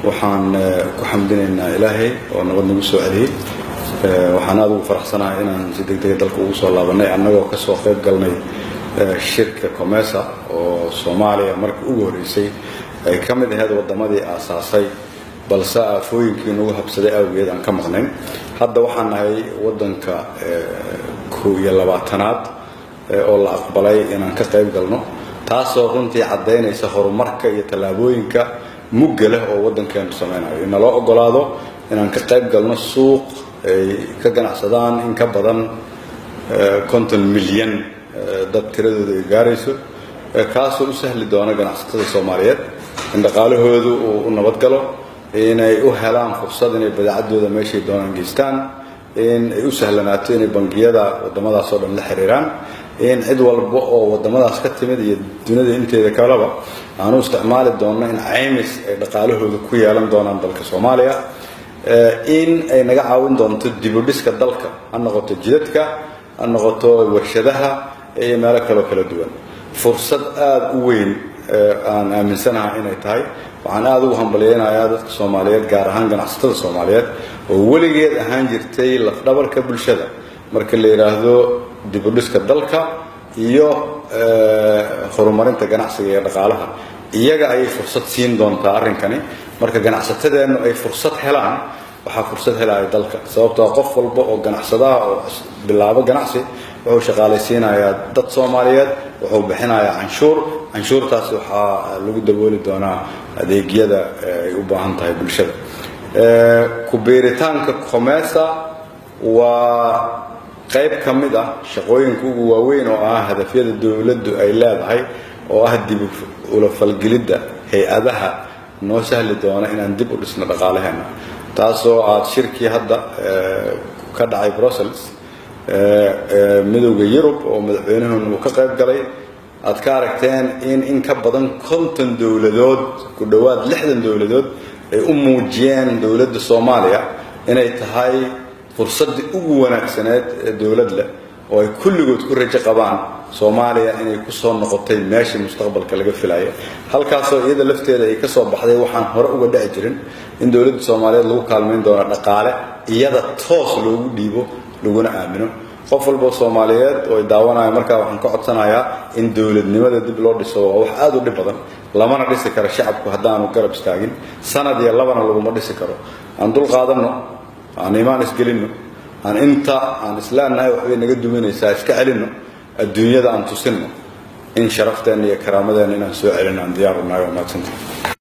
waxaan ku xamdinaynaa Ilaahay oo nabad nagu soo celiyay waxaan aad ugu faraxsanahay inaan si degdeg dalka ugu soo laabanay annagoo ka soo qayb galnay shirka COMESA oo Soomaaliya markii ugu horeysay ay ka mid ahayd wadamadii aasaasay balse aafooyinkii nagu habsaday awgeed aan ka maqnayn hadda waxaan nahay wadanka 22aad oo la aqbalay inaan ka qayb galno taasoo runtii cadeynaysa horumarka iyo talaabooyinka mugga leh oo wadankeenu sameeyay in loo ogolaado inaan ka qayb galno suuq ay ka ganacsadaan in ka badan 50 milyan dad tiradooda ay gaarayso kaasoo u sahli doona ganacsatada Soomaaliyeed in dhaqaalahoodu uu nabad galo inay u helaan fursad inay badeecadooda meeshay doonaan geystaan in ay u sahlanaato inay bangiyada wadamadaas oo dhan la xiriiraan in cid walba oo wadamadaas ka timid iyo dunida inteeda kaleba aanu isticmaali doonno in caymis ay dhaqaalahooda ku yeelan doonaan dalka Soomaaliya in ay naga caawin doonto dib u dhiska dalka ha noqoto jidadka ha noqoto warshadaha iyo meelo kala duwan fursad aad u weyn aan aaminsanahay inay tahay waxaan aad ugu hambaleynayaa dadka Soomaaliyeed gaar ahaan ganacsatada Soomaaliyeed oo weligeed ahaan jirtay laf dhabarka bulshada marka la yiraahdo dib u dhiska dalka iyo horumarinta ganacsiga iyo dhaqaalaha iyaga ay fursad siin doontaa arrinkani marka ganacsatadeenu ay fursad helaan waxa fursad helay dalka sababtoo qof walba oo ganacsada oo bilaabo ganacsi wuxuu shaqaaleysiinayaa dad Soomaaliyeed wuxuu bixinayaa canshuurtaas waxa lagu dabooli doonaa adeegyada ay u baahan tahay bulshada ku beeritaanka COMESA waa qayb kamid ah shaqooyinka ugu waaweyn oo ah hadafyada dawladdu ay leedahay oo ah dib u falgelidda hay'adaha noo sahli doona inaan dib u dhisno dhaqaalaheena taasoo aad shirkii hadda ka dhacay Brussels midowga Yurub oo madaxweynuhu ka qayb galay aad ka aragteen in ka badan 50 dawladood ku dhawaad 60 dawladood ay u muujiyeen dawladda Soomaaliya inay tahay fursadii ugu wanaagsaneed ee dawladda oo ay kulligood ku rajo qabaan Soomaaliya inay ku soo noqotay meeshii mustaqbalka laga filayo halkaas oo iyada lafteeda ay ka soo baxday waxaan hore uga dhici jirin in dawladda Soomaaliyeed lagu kaalmeyn doono dhaqaale iyada toos loogu dhiibo laguna aamino qof walba Soomaaliyeed oo daawanaya marka waxaan ka codsanayaa in dawladnimada dib loo dhiso wax aad u dhib badan lamana dhisi karo shacabku haddaanu garab istaagin sanad iyo labana lagu dhisi karo aan dul qaadano aan iimaan isgelino aan inta aan islaanahay wax naga duminaysaa iska celino adduunyada aan tusino in sharafteena iyo karaamadeena inaan soo celino aan diyaar u nahay oo maadsantahay